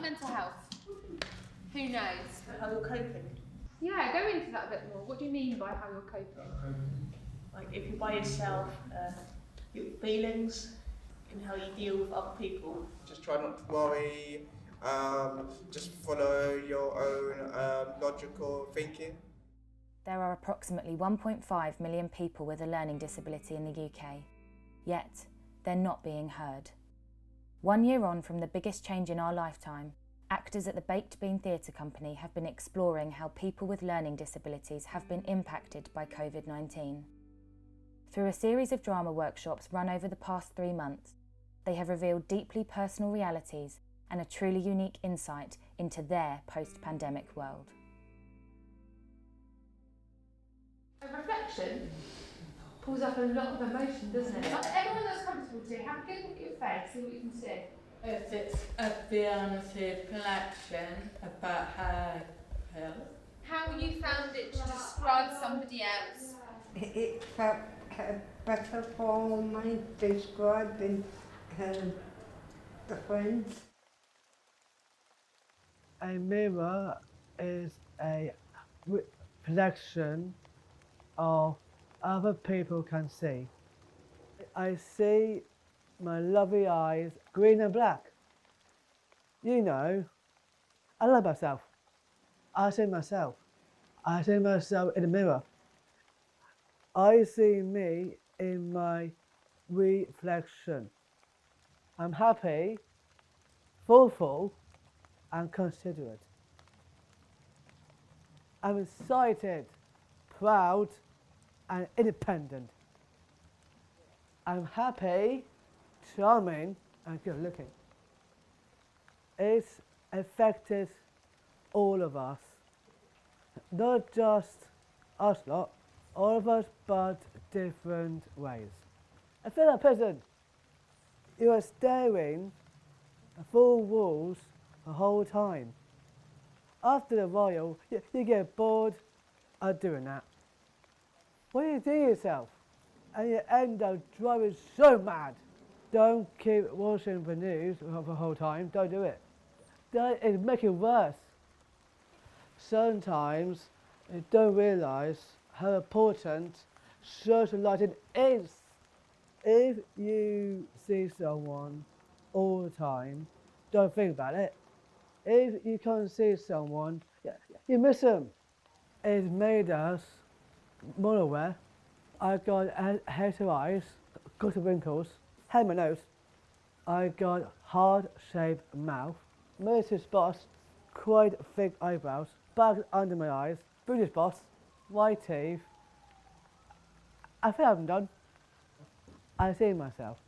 mental health? Who knows? How you're coping. Yeah, go into that a bit more. What do you mean by how you're coping? Like if you're by yourself, your feelings and how you deal with other people. Just try not to worry, just follow your own logical thinking. There are approximately 1.5 million people with a learning disability in the UK, yet they're not being heard. 1 year on from the biggest change in our lifetime, actors at the Baked Bean Theatre Company have been exploring how people with learning disabilities have been impacted by COVID-19. Through a series of drama workshops run over the past 3 months, they have revealed deeply personal realities and a truly unique insight into their post-pandemic world. A reflection pulls up a lot of emotion, doesn't it? Everyone that's comfortable to, have a good look at your face, see what you can see. If it's a affirmative reflection about how I feel. How you found it to describe somebody else? It felt better for me describing the friends. A mirror is a reflection of other people can see. I see my lovely eyes, green and black. You know, I love myself. I see myself. I see myself in the mirror. I see me in my reflection. I'm happy, thoughtful, and considerate. I'm excited, proud, and independent. I'm happy, charming, and good looking. It's affected all of us, not just us lot, all of us, but different ways. I feel like a prison. You are staring at four walls the whole time. After a while, you get bored of doing that. What do you do yourself? And you end up driving so mad. Don't keep watching the news the whole time. Don't do it. It makes it worse. Sometimes you don't realise how important socialising is. If you see someone all the time, don't think about it. If you can't see someone, you miss them. It's made us more aware. I got hair to eyes, got wrinkles, hair in my nose. I got hard-shaped mouth, mostly spots, quite thick eyebrows, bags under my eyes, beauty spots, white teeth. I think I'm done. I see myself.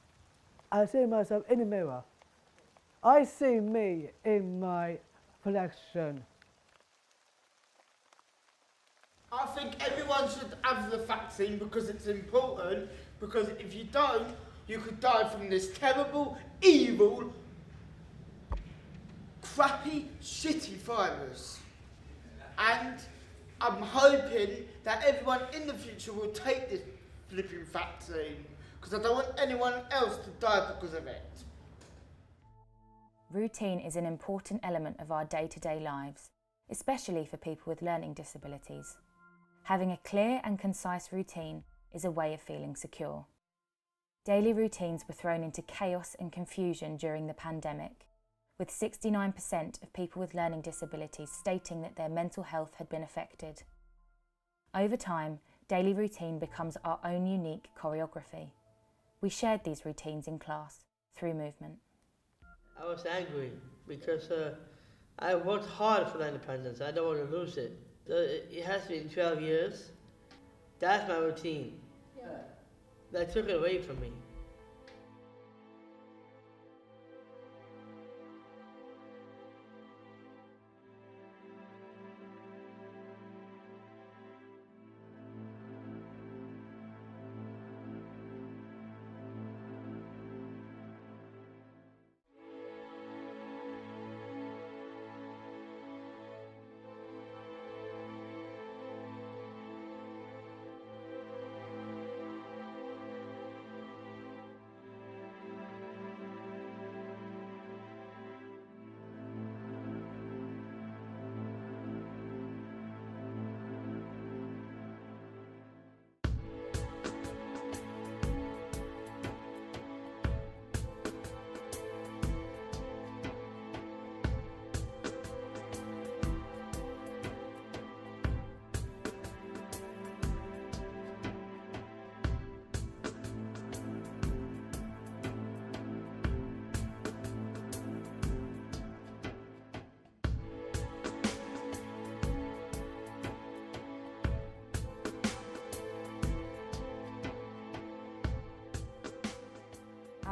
I see myself in the mirror. I see me in my reflection. I think everyone should have the vaccine because it's important, because if you don't, you could die from this terrible, evil, crappy, shitty virus. And I'm hoping that everyone in the future will take this flipping vaccine, because I don't want anyone else to die because of it. Routine is an important element of our day-to-day lives, especially for people with learning disabilities. Having a clear and concise routine is a way of feeling secure. Daily routines were thrown into chaos and confusion during the pandemic, with 69% of people with learning disabilities stating that their mental health had been affected. Over time, daily routine becomes our own unique choreography. We shared these routines in class through movement. I was angry because I worked hard for that independence. I don't want to lose it. So it has been 12 years. That's my routine. Yeah. That took it away from me.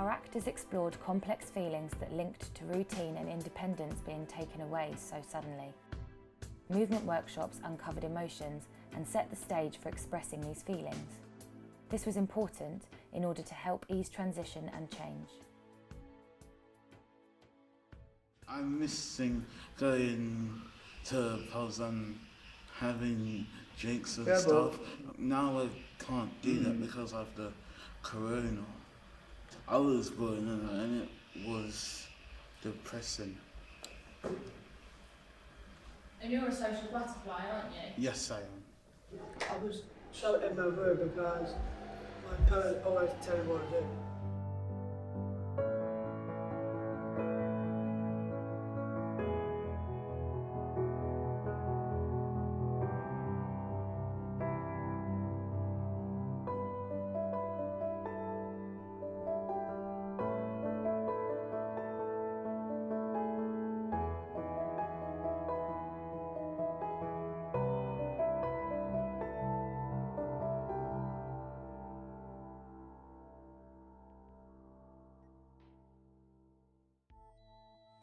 our actors explored complex feelings that linked to routine and independence being taken away so suddenly. Movement workshops uncovered emotions and set the stage for expressing these feelings. This was important in order to help ease transition and change. I'm missing going to pubs and having drinks and stuff. Now I can't do that because of the corona. I was born in it and it was depressing. And you're a social butterfly, aren't you? Yes, I am. I was so in my room because my parents always tell me what to do.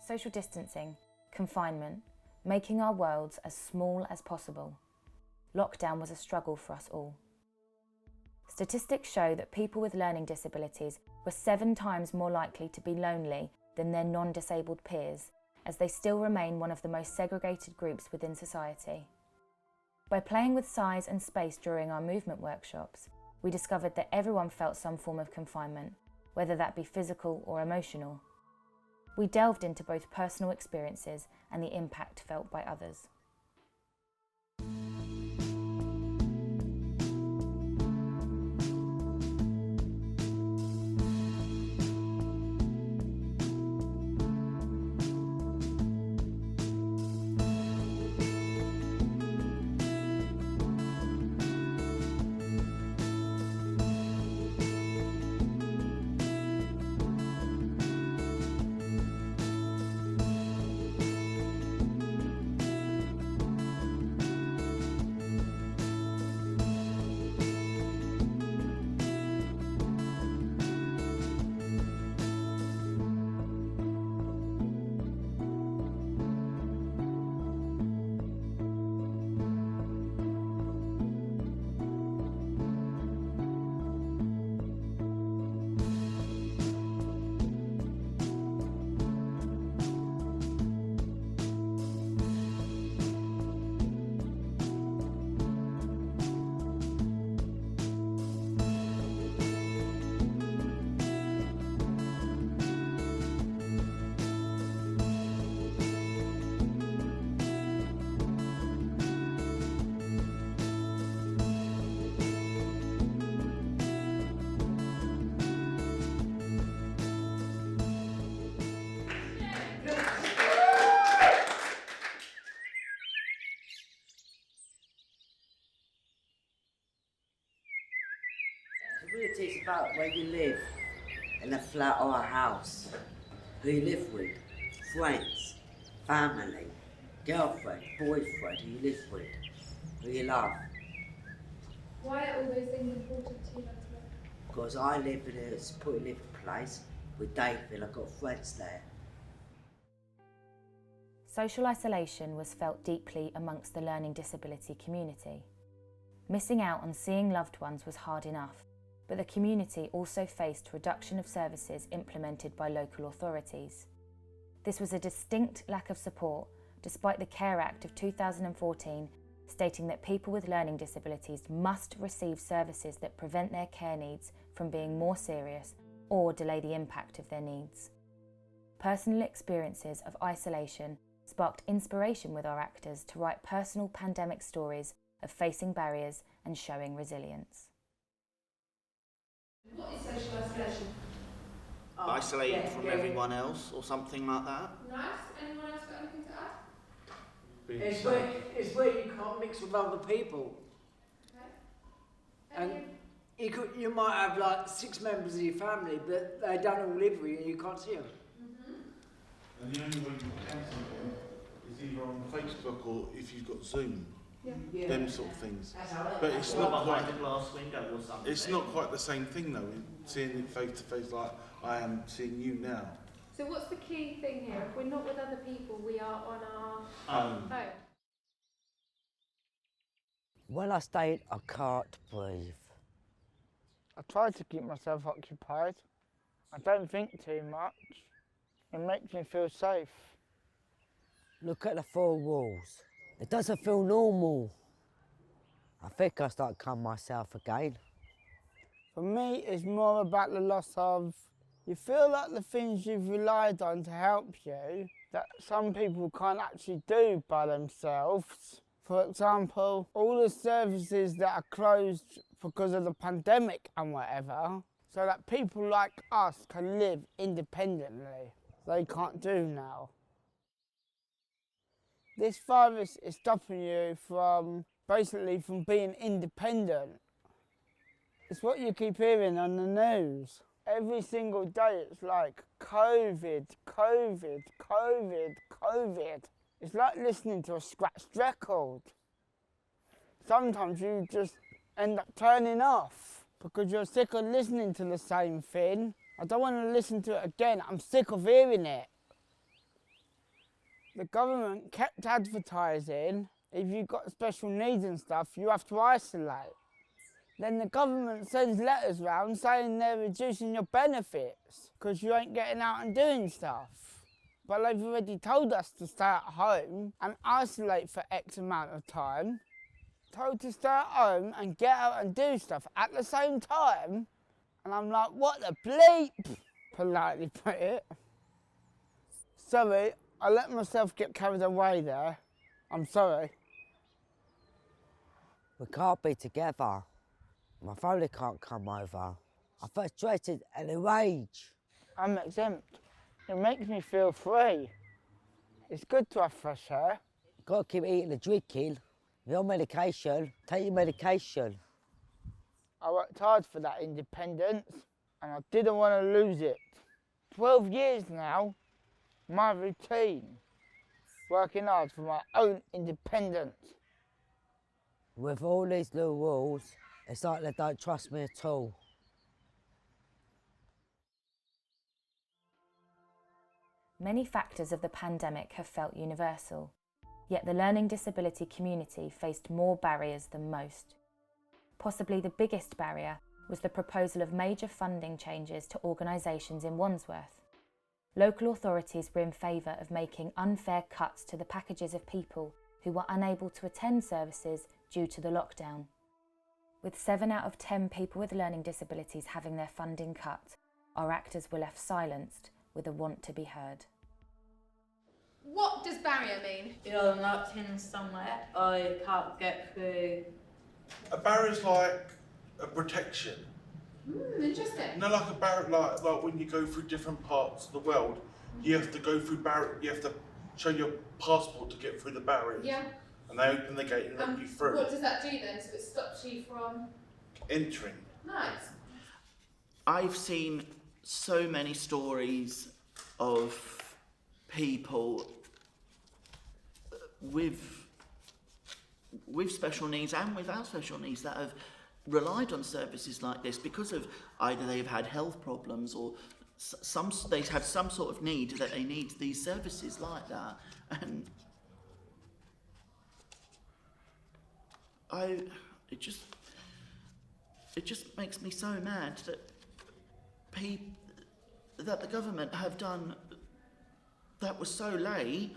Social distancing, confinement, making our worlds as small as possible. Lockdown was a struggle for us all. Statistics show that people with learning disabilities were 7 times more likely to be lonely than their non-disabled peers, as they still remain one of the most segregated groups within society. By playing with size and space during our movement workshops, we discovered that everyone felt some form of confinement, whether that be physical or emotional. We delved into both personal experiences and the impact felt by others. Disability is about where you live, in a flat or a house, who you live with, friends, family, girlfriend, boyfriend, who you live with, who you love. Why are all those things important to you, Lancelot? Because I live in a supported living place with Daveville, I've got friends there. Social isolation was felt deeply amongst the learning disability community. Missing out on seeing loved ones was hard enough, but the community also faced reduction of services implemented by local authorities. This was a distinct lack of support, despite the Care Act of 2014 stating that people with learning disabilities must receive services that prevent their care needs from being more serious or delay the impact of their needs. Personal experiences of isolation sparked inspiration with our actors to write personal pandemic stories of facing barriers and showing resilience. What is social isolation? Isolated from everyone else or something like that. Nice. Anyone else got anything to add? It's where you can't mix with other people. Okay. And you might have like 6 members of your family, but they don't all live with you and you can't see them. And the only way you can see them is either on Facebook or if you've got Zoom. them sort of things. But But it's not not behind quite. a glass window or something. It's not quite the same thing though. Seeing it face to face like I am seeing you now. So what's the key thing here? If we're not with other people, we are on our own. When I stay, I can't breathe. I try to keep myself occupied. I don't think too much. It makes me feel safe. Look at the four walls. It doesn't feel normal. I think I start coming myself again. For me, it's more about the loss of, you feel like the things you've relied on to help you, that some people can't actually do by themselves. For example, all the services that are closed because of the pandemic and whatever, so that people like us can live independently. They can't do now. This virus is stopping you from, basically from being independent. It's what you keep hearing on the news. Every single day it's like COVID, COVID, COVID, COVID. It's like listening to a scratched record. Sometimes you just end up turning off because you're sick of listening to the same thing. I don't want to listen to it again, I'm sick of hearing it. The government kept advertising, if you've got special needs and stuff, you have to isolate. Then the government sends letters round saying they're reducing your benefits because you ain't getting out and doing stuff. But they've already told us to stay at home and isolate for X amount of time. Told to stay at home and get out and do stuff at the same time. And I'm like, what the bleep? Politely put it. Sorry, I let myself get carried away there. I'm sorry. We can't be together. My family can't come over. I'm frustrated and enraged. I'm exempt. It makes me feel free. It's good to have fresh air. Got to keep eating and drinking. If you're on medication, take your medication. I worked hard for that independence and I didn't want to lose it. 12 years now, my routine. Working hard for my own independence. With all these new rules, it's like they don't trust me at all. Many factors of the pandemic have felt universal, yet the learning disability community faced more barriers than most. Possibly the biggest barrier was the proposal of major funding changes to organisations in Wandsworth. Local authorities were in favour of making unfair cuts to the packages of people who were unable to attend services due to the lockdown. With 7 out of 10 people with learning disabilities having their funding cut, our actors were left silenced with a want to be heard. What does barrier mean? You're locked in somewhere or you can't get through. A barrier's like a protection. Interesting. No, like a barrier, like when you go through different parts of the world, you have to go through barrier. You have to show your passport to get through the barriers. Yeah. And they open the gate and let you through. What does that do then? So it stops you from entering. Nice. I've seen so many stories of people with special needs and without special needs that have relied on services like this because of either they've had health problems or they've had some sort of need that they need these services like that. And it just makes me so mad that that the government have done that was so late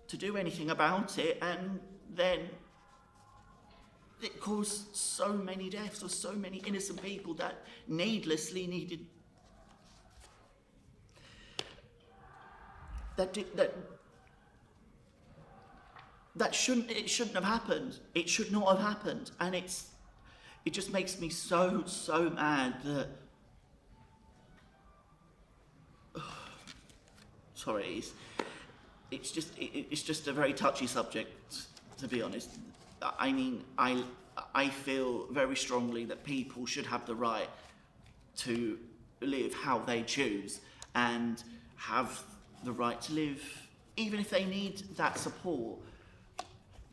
to do anything about it, and then it caused so many deaths of so many innocent people that needlessly needed that shouldn't have happened. It should not have happened, and it just makes me so mad that. Sorry, it's just a very touchy subject, to be honest. I mean, I feel very strongly that people should have the right to live how they choose and have the right to live, even if they need that support.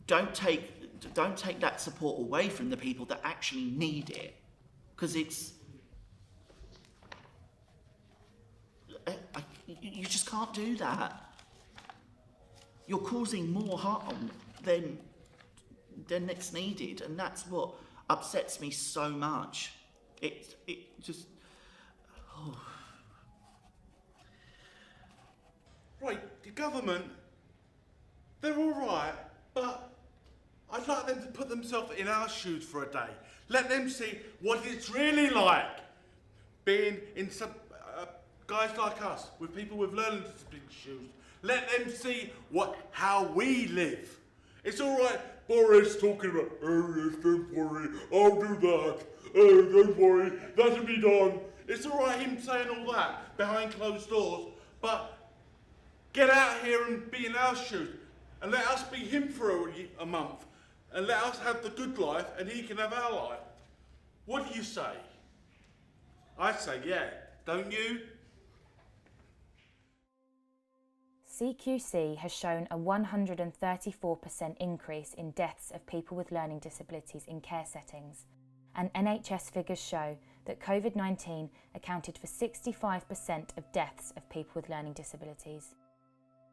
Don't take don't take that support away from the people that actually need it, because you just can't do that. You're causing more harm than it's needed, and that's what upsets me so much. It just... Oh. Right, the government, they're all right, but I'd like them to put themselves in our shoes for a day. Let them see what it's really like being in some guys like us, with people with learning disability shoes. Let them see how we live. It's all right, Boris talking about, oh yes, don't worry, I'll do that. Oh, don't worry, that'll be done. It's all right him saying all that behind closed doors, but get out here and be in our shoes, and let us be him for a month, and let us have the good life, and he can have our life. What do you say? I say yeah, don't you? CQC has shown a 134% increase in deaths of people with learning disabilities in care settings, and NHS figures show that COVID-19 accounted for 65% of deaths of people with learning disabilities.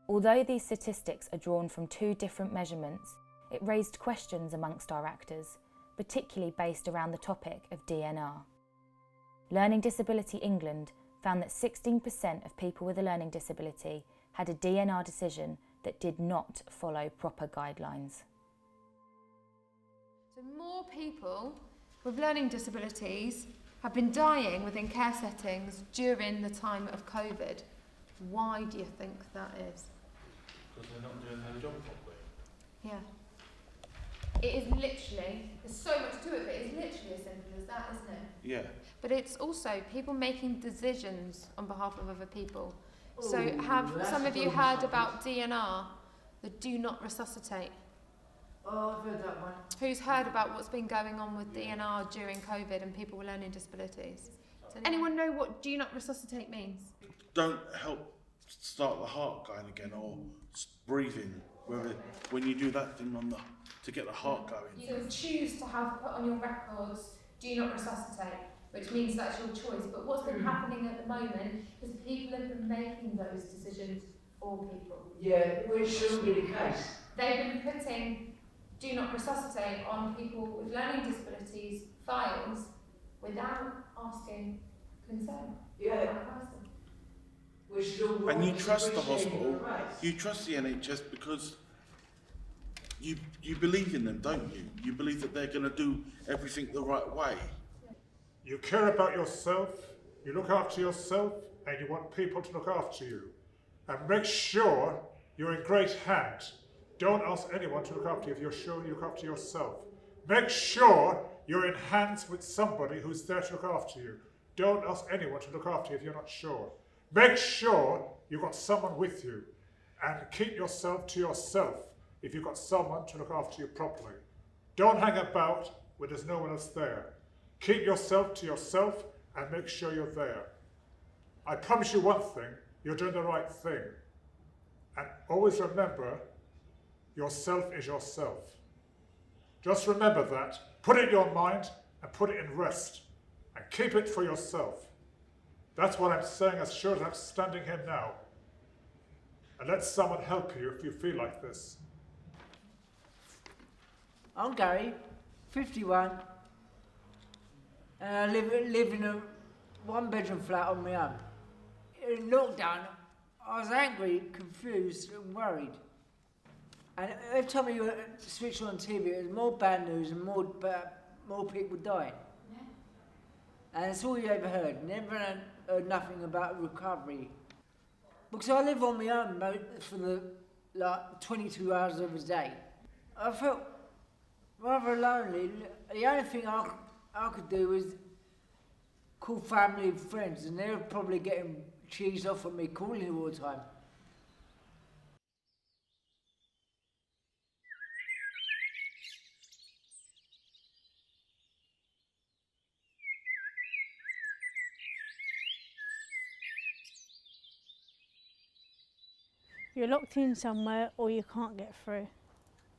Although these statistics are drawn from two different measurements, it raised questions amongst our actors, particularly based around the topic of DNR. Learning Disability England found that 16% of people with a learning disability had a DNR decision that did not follow proper guidelines. So more people with learning disabilities have been dying within care settings during the time of COVID. Why do you think that is? Because they're not doing their job properly. Yeah. It is literally, there's so much to it, but it's literally as simple as that, isn't it? Yeah. But it's also people making decisions on behalf of other people. So have some of you heard about DNR, the do not resuscitate? Oh, I've heard that one. Who's heard about what's been going on with DNR during COVID and people with learning disabilities? Does anyone know what do not resuscitate means? Don't help start the heart going again, or breathing. When you do that thing to get the heart going. You can choose to have put on your records, do not resuscitate, which means that's your choice. But what's been happening at the moment is people have been making those decisions for people. Yeah, which shouldn't be the case. They've been putting do not resuscitate on people with learning disabilities files without asking consent. Yeah. And you trust the hospital, you trust the NHS because you believe in them, don't you? You believe that they're going to do everything the right way. You care about yourself, you look after yourself, and you want people to look after you. And make sure you're in great hands. Don't ask anyone to look after you if you're sure you look after yourself. Make sure you're in hands with somebody who's there to look after you. Don't ask anyone to look after you if you're not sure. Make sure you've got someone with you, and keep yourself to yourself if you've got someone to look after you properly. Don't hang about when there's no one else there. Keep yourself to yourself and make sure you're there. I promise you one thing, you're doing the right thing. And always remember, yourself is yourself. Just remember that, put it in your mind and put it in rest, and keep it for yourself. That's what I'm saying as sure as I'm standing here now. And let someone help you if you feel like this. I'm Gary, 51, and I live in a one-bedroom flat on my own. In lockdown, I was angry, confused and worried. And every time you switch on TV, there's more bad news and more people dying. Yeah. And it's all you ever heard. Never heard nothing about recovery. Because I live on my own for the 22 hours of the day. I felt rather lonely. The only thing I could do was call family and friends, and they were probably getting cheesed off at me calling all the time. You're locked in somewhere or you can't get through.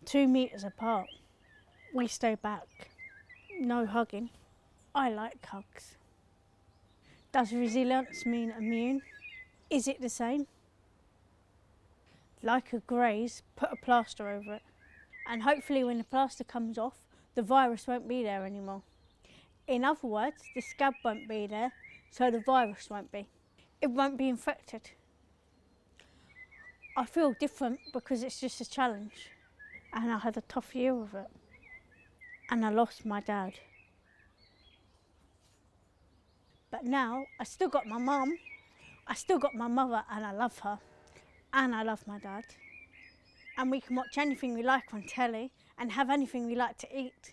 2 meters apart. We stay back. No hugging. I like hugs. Does resilience mean immune? Is it the same? Like a graze, put a plaster over it. And hopefully when the plaster comes off, the virus won't be there anymore. In other words, the scab won't be there, so the virus won't be. It won't be infected. I feel different because it's just a challenge. And I had a tough year of it. And I lost my dad. But now, I still got my mum, I still got my mother, and I love her. And I love my dad. And we can watch anything we like on telly and have anything we like to eat.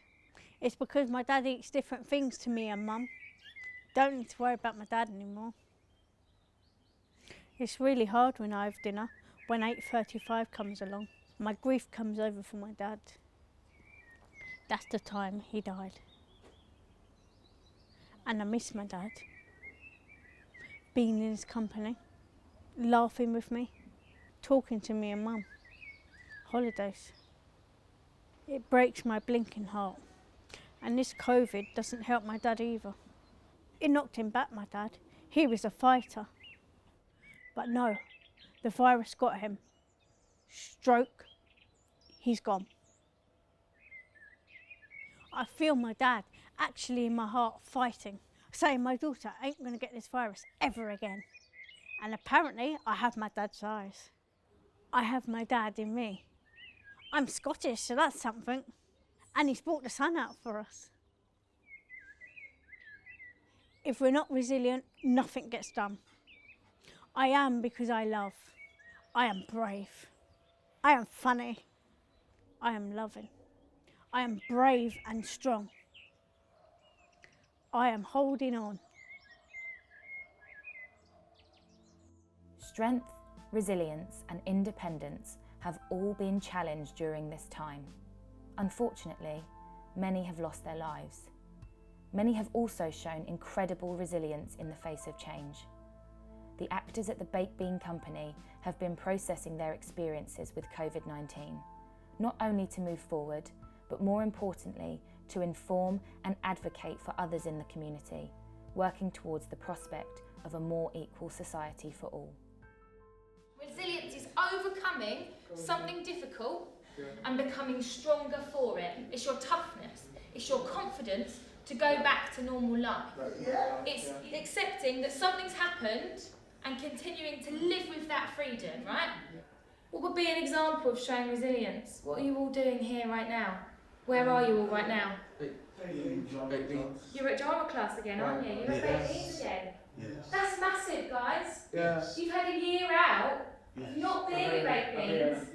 It's because my dad eats different things to me and mum. Don't need to worry about my dad anymore. It's really hard when I have dinner, when 8:35 comes along. My grief comes over for my dad. That's the time he died. And I miss my dad. Being in his company, laughing with me, talking to me and mum. Holidays. It breaks my blinking heart. And this COVID doesn't help my dad either. It knocked him back, my dad. He was a fighter. But no, the virus got him. Stroke, he's gone. I feel my dad actually in my heart fighting, saying my daughter ain't going to get this virus ever again. And apparently I have my dad's eyes. I have my dad in me. I'm Scottish, so that's something. And he's brought the sun out for us. If we're not resilient, nothing gets done. I am because I love. I am brave. I am funny. I am loving. I am brave and strong. I am holding on. Strength, resilience and independence have all been challenged during this time. Unfortunately, many have lost their lives. Many have also shown incredible resilience in the face of change. The actors at the Baked Bean Company have been processing their experiences with COVID-19, not only to move forward, but more importantly, to inform and advocate for others in the community, working towards the prospect of a more equal society for all. Resilience is overcoming something difficult and becoming stronger for it. It's your toughness, it's your confidence to go back to normal life. It's accepting that something's happened and continuing to live with that freedom, right? What would be an example of showing resilience? What are you all doing here right now? Where are you all right now? You're at drama class again, aren't you? You're at Baked Beans again. Yes. That's massive, guys. Yes. You've had a year out of not being at Baked Beans.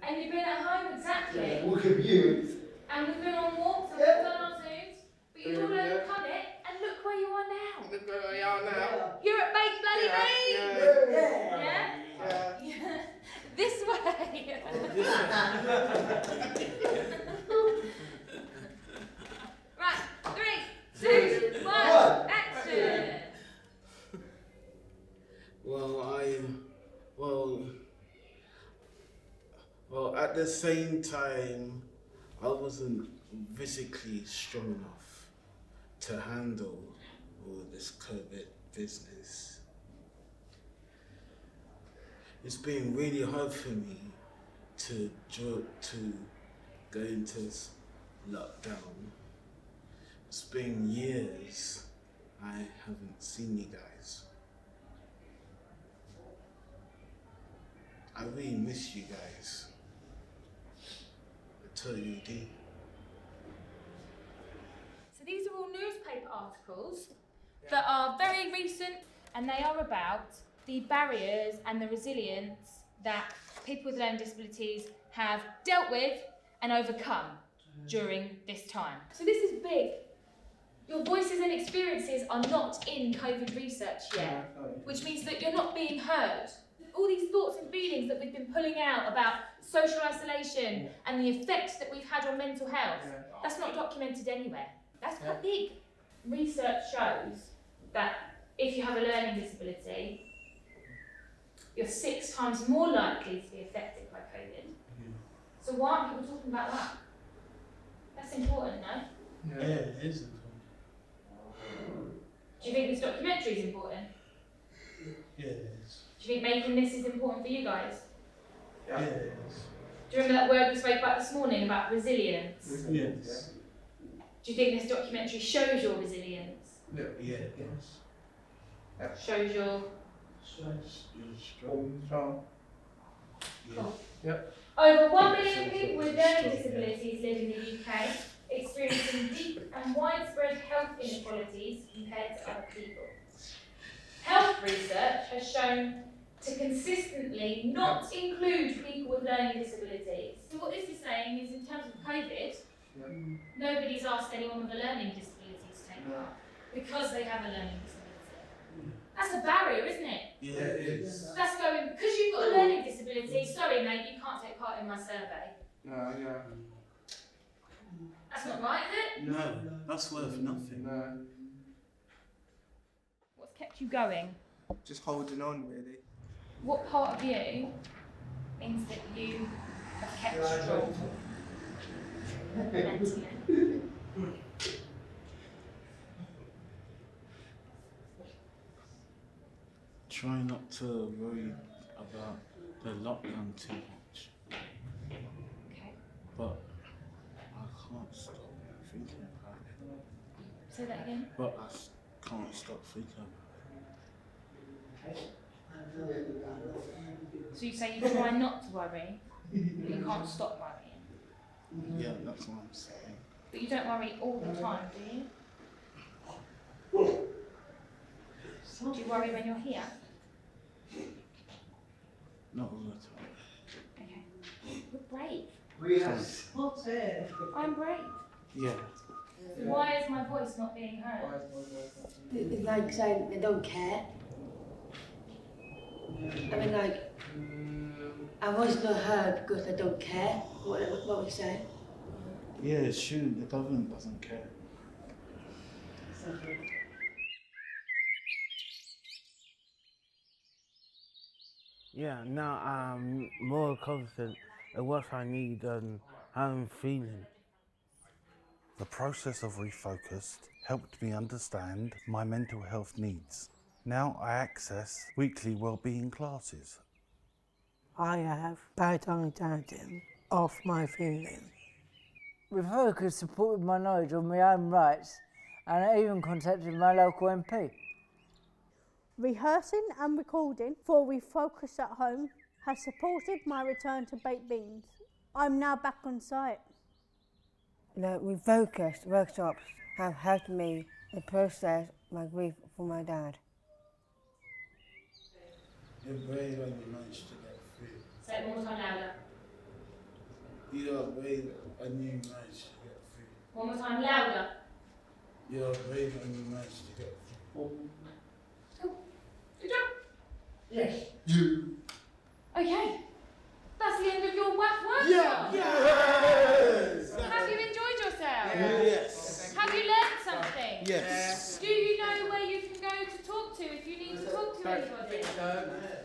And you've been at home, exactly. Look at you. And we've been on walks and we've done our Zooms, but you've all overcome it, and look where you are now. Look where we are now. You're at Baked Bloody Beans! Yeah? This way! Right, 3, 2, 1, action! Well, at the same time, I wasn't physically strong enough to handle all this COVID business. It's been really hard for me to go into this lockdown. It's been years I haven't seen you guys. I really miss you guys. I totally do. So these are all newspaper articles that are very recent, and they are about the barriers and the resilience that people with learning disabilities have dealt with and overcome during this time. So this is big. Your voices and experiences are not in COVID research yet, which means that you're not being heard. All these thoughts and feelings that we've been pulling out about social isolation and the effects that we've had on mental health, that's not documented anywhere. That's quite big. Research shows that if you have a learning disability, you're 6 times more likely to be affected by COVID. So why aren't people talking about that? That's important, no? Yeah, it is important. Do you think this documentary is important? Yeah, it is. Do you think making this is important for you guys? Yeah, it is. Do you remember that word we spoke about this morning about resilience? Yes. Do you think this documentary shows your resilience? Yeah, it does. Shows your... You're strong. Cool. Yep. Over 1 million people with learning disabilities live in the UK, experiencing deep and widespread health inequalities compared to other people. Health research has shown to consistently not include people with learning disabilities. So what this is saying is, in terms of COVID, nobody's asked anyone with a learning disability to take part because they have a learning disability. That's a barrier, isn't it? Yeah, it is. That's going, because you've got a learning disability, sorry mate, you can't take part in my survey. No, yeah. That's not right, is it? No, that's worth nothing. No. What's kept you going? Just holding on, really. What part of you means that you have kept strong mentally? Try not to worry about the lockdown too much. Okay. But I can't stop thinking about it. Say that again? But can't stop thinking about it. So you say you try not to worry, but you can't stop worrying. Yeah, that's what I'm saying. But you don't worry all the time, do you? Do you worry when you're here? Not all the time. Okay. You're brave. We have spotted. I'm brave. Yeah. So why is my voice not being heard? It's like saying they don't care. I mean, like, I was not heard because I don't care what we say. Yeah, it's true. The government doesn't care. Yeah, now I'm more confident in what I need and how I'm feeling. The process of Refocused helped me understand my mental health needs. Now I access weekly wellbeing classes. I have bad understanding of my feelings. Refocused supported my knowledge of my own rights, and I even contacted my local MP. Rehearsing and recording for Refocus at Home has supported my return to baked beans. I'm now back on site. The Refocused workshops have helped me to process my grief for my dad. You're brave when you managed to get through. Say it one more time louder. You're brave when you managed to get through. One more time louder. You're brave when you managed to get through. Good job. Yes. You. Okay. That's the end of your WAF workshop. Yeah. Yes. Have you enjoyed yourself? Yes. Have you learned something? Yes. Do you know where you can go to talk to if you need to talk to anybody?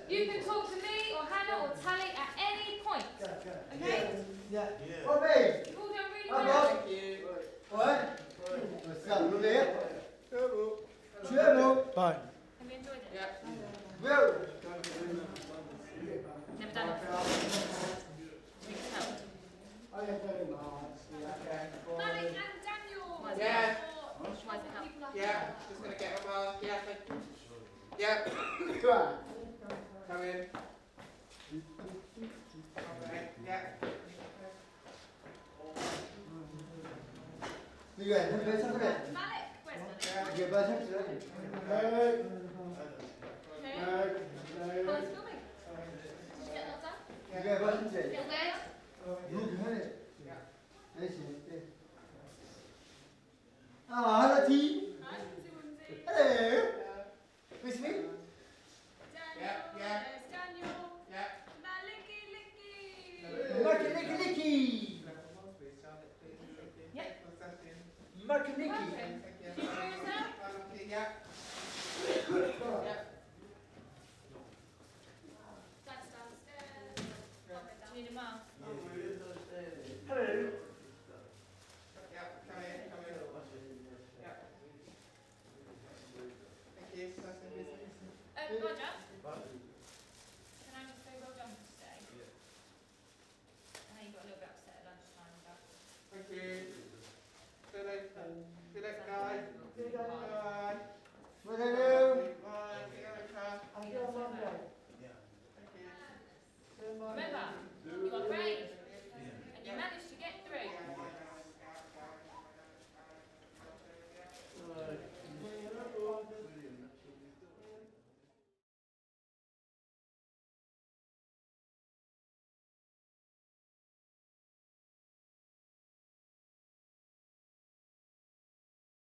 You can talk to me or Hannah or Tally at any point. Okay? Yeah. Okay. You've all done really well. Thank you. What? Bye. Have you enjoyed it? Yeah. Never done it before. Think it's helped. Malik and Daniel. Yeah. Why does it help? Yeah, just gonna get them yeah, thank you. Yeah. Come in. Okay, yeah. Malik, where's Give us a second. Who's filming? Did you get that done? Give us a second. Feel good? Look at it. Ah, hello, team.